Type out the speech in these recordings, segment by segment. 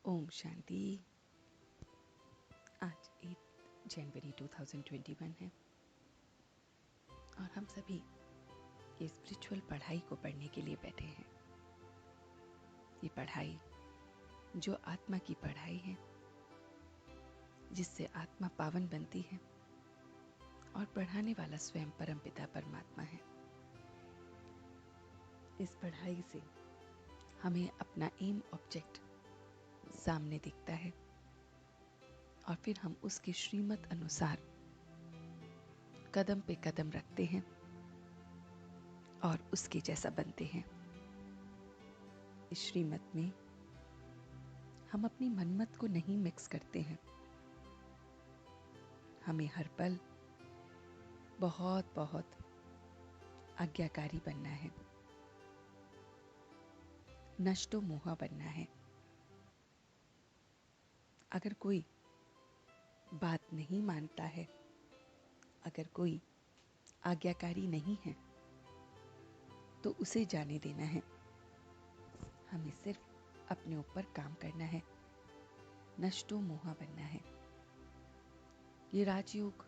ओम शांति। आज 8 जनवरी 2021 है और हम सभी ये स्पिरिचुअल पढ़ाई को पढ़ने के लिए बैठे हैं। ये पढ़ाई जो आत्मा की पढ़ाई है, जिससे आत्मा पावन बनती है और पढ़ाने वाला स्वयं परमपिता परमात्मा है। इस पढ़ाई से हमें अपना एम ऑब्जेक्ट सामने दिखता है और फिर हम उसकी श्रीमत अनुसार कदम पे कदम रखते हैं और उसके जैसा बनते हैं। इस श्रीमत में हम अपनी मनमत को नहीं मिक्स करते हैं। हमें हर पल बहुत बहुत आज्ञाकारी बनना है, नष्टो मोहा बनना है। अगर कोई बात नहीं मानता है, अगर कोई आज्ञाकारी नहीं है, तो उसे जाने देना है। हमें सिर्फ अपने ऊपर काम करना है, नष्टो मोहा बनना है। ये राजयोग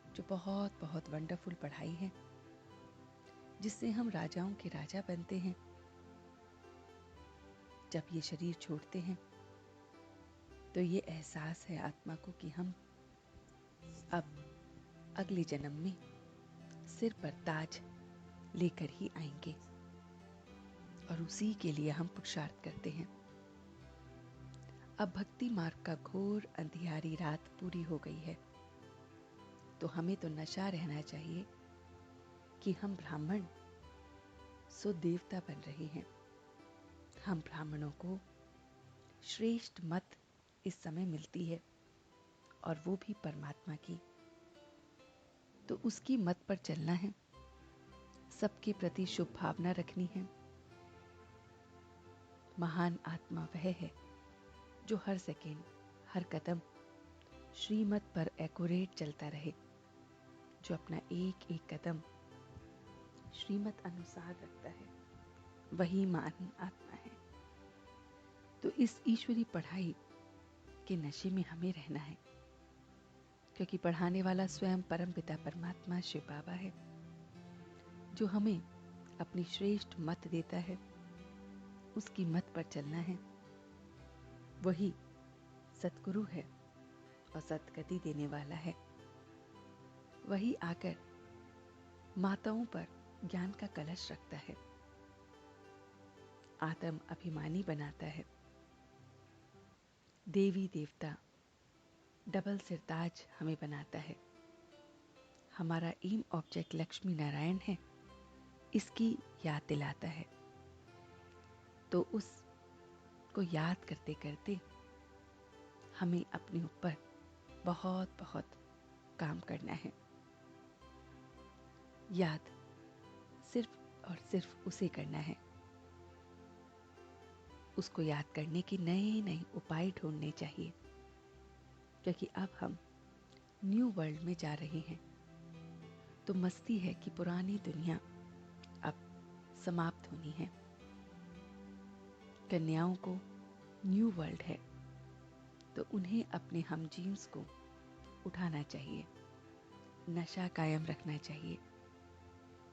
जो बहुत बहुत वंडरफुल पढ़ाई है, जिससे हम राजाओं के राजा बनते हैं। जब ये शरीर छोड़ते हैं तो ये एहसास है आत्मा को कि हम अब अगले जन्म में सिर पर ताज लेकर ही आएंगे और उसी के लिए हम पुरुषार्थ करते हैं। अब भक्ति मार्ग का घोर अंधियारी रात पूरी हो गई है, तो हमें तो नशा रहना चाहिए कि हम ब्राह्मण सो देवता बन रहे हैं। हम ब्राह्मणों को श्रेष्ठ मत इस समय मिलती है और वो भी परमात्मा की, तो उसकी मत पर चलना है, सबके प्रति शुभ भावना रखनी है। महान आत्मा वह है जो हर सेकेंड हर कदम श्रीमत पर एक्यूरेट चलता रहे, जो अपना एक एक कदम श्रीमत अनुसार रखता है, वही महान आत्मा है। तो इस ईश्वरी पढ़ाई के नशे में हमें रहना है, क्योंकि पढ़ाने वाला स्वयं परमपिता परमात्मा शिव बाबा है, जो हमें अपनी श्रेष्ठ मत देता है। उसकी मत पर चलना है। वही सतगुरु है और सतगति देने वाला है। वही आकर माताओं पर ज्ञान का कलश रखता है, आत्म अभिमानी बनाता है। देवी देवता डबल सिरताज हमें बनाता है। हमारा एम ऑब्जेक्ट लक्ष्मी नारायण है, इसकी याद दिलाता है। तो उसको याद करते करते हमें अपने ऊपर बहुत बहुत काम करना है। याद सिर्फ और सिर्फ उसे करना है। उसको याद करने के नए नए उपाय ढूंढने चाहिए, क्योंकि अब हम न्यू वर्ल्ड में जा रहे हैं। तो मस्ती है कि पुरानी दुनिया अब समाप्त होनी है। कन्याओं को न्यू वर्ल्ड है, तो उन्हें अपने हम जीन्स को उठाना चाहिए, नशा कायम रखना चाहिए,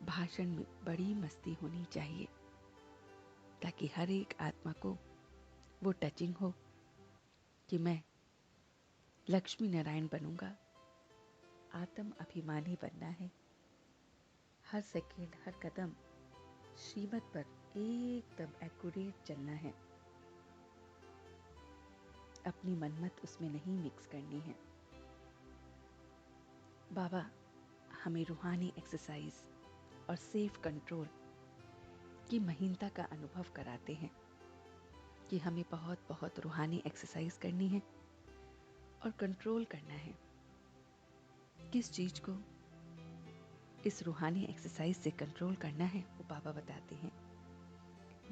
भाषण में बड़ी मस्ती होनी चाहिए, ताकि हर एक आत्मा को वो टचिंग हो कि मैं लक्ष्मी नारायण बनूंगा। आत्म अभिमानी बनना है। हर सेकेंड हर कदम श्रीमत पर एकदम एक्यूरेट चलना है। अपनी मनमत उसमें नहीं मिक्स करनी है। बाबा हमें रूहानी एक्सरसाइज और सेफ कंट्रोल की महीनता का अनुभव कराते हैं कि हमें बहुत बहुत रूहानी एक्सरसाइज करनी है और कंट्रोल करना है। किस चीज को इस रूहानी एक्सरसाइज से कंट्रोल करना है, वो बाबा बताते हैं।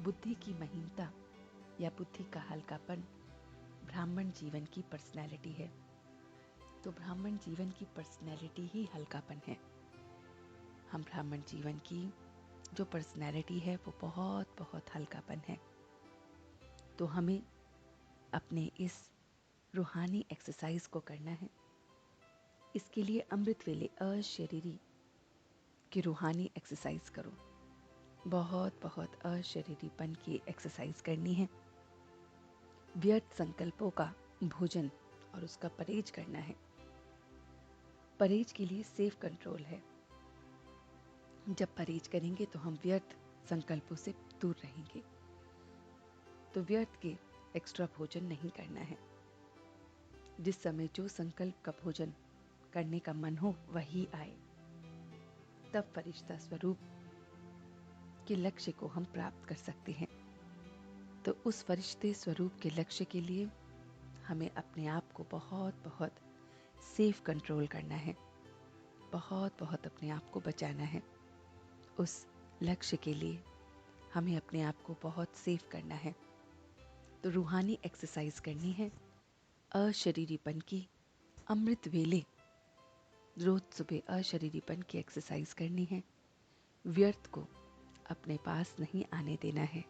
बुद्धि की महीनता या बुद्धि का हल्कापन ब्राह्मण जीवन की पर्सनैलिटी है। तो ब्राह्मण जीवन की पर्सनैलिटी ही हल्कापन है। हम ब्राह्मण जीवन की जो पर्सनैलिटी है वो बहुत बहुत हल्कापन है। तो हमें अपने इस रूहानी एक्सरसाइज को करना है। इसके लिए अमृत वेले अशरीरी की रूहानी एक्सरसाइज करो। बहुत बहुत अशरीरीपन की एक्सरसाइज करनी है। व्यर्थ संकल्पों का भोजन और उसका परहेज करना है। परहेज के लिए सेफ कंट्रोल है। जब परहेज करेंगे तो हम व्यर्थ संकल्पों से दूर रहेंगे। तो व्यर्थ के एक्स्ट्रा भोजन नहीं करना है। जिस समय जो संकल्प का भोजन करने का मन हो वही आए, तब फरिश्ता स्वरूप के लक्ष्य को हम प्राप्त कर सकते हैं। तो उस फरिश्ते स्वरूप के लक्ष्य के लिए हमें अपने आप को बहुत बहुत सेफ कंट्रोल करना है। बहुत बहुत अपने आप को बचाना है। उस लक्ष्य के लिए हमें अपने आप को बहुत सेफ करना है। तो रूहानी एक्सरसाइज करनी है अशरीरीपन की। अमृत वेले रोज सुबह अशरीरीपन की एक्सरसाइज करनी है। व्यर्थ को अपने पास नहीं आने देना है।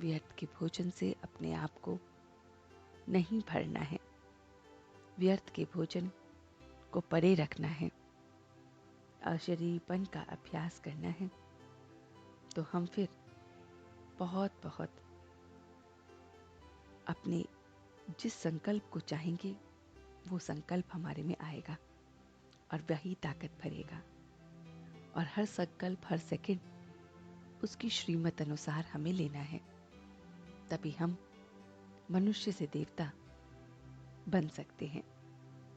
व्यर्थ के भोजन से अपने आप को नहीं भरना है। व्यर्थ के भोजन को परे रखना है। अशरीरीपन का अभ्यास करना है। तो हम फिर बहुत बहुत अपने जिस संकल्प को चाहेंगे वो संकल्प हमारे में आएगा और वही ताकत भरेगा। और हर संकल्प, हर सेकंड उसकी श्रीमत अनुसार हमें लेना है। तभी हम मनुष्य से देवता बन सकते हैं,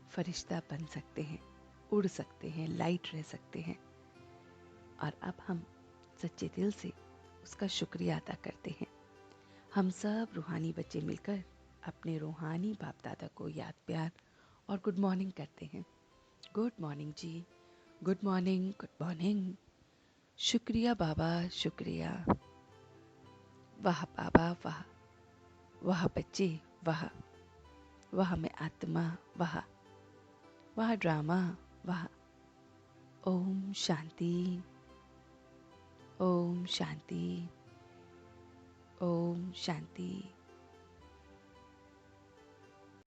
फरिश्ता बन सकते हैं, उड़ सकते हैं, लाइट रह सकते हैं। और अब हम सच्चे दिल से उसका शुक्रिया अदा करते हैं। हम सब रूहानी बच्चे मिलकर अपने रूहानी बाप दादा को याद, प्यार और गुड मॉर्निंग करते हैं। गुड मॉर्निंग जी, गुड मॉर्निंग, गुड मॉर्निंग। शुक्रिया बाबा, शुक्रिया। वाह बाबा, वाह। वाह बच्चे, वाह। वाह मैं आत्मा, वाह। वाह ड्रामा, वाह। ओम शांति, ओम शांति, ओम शांति।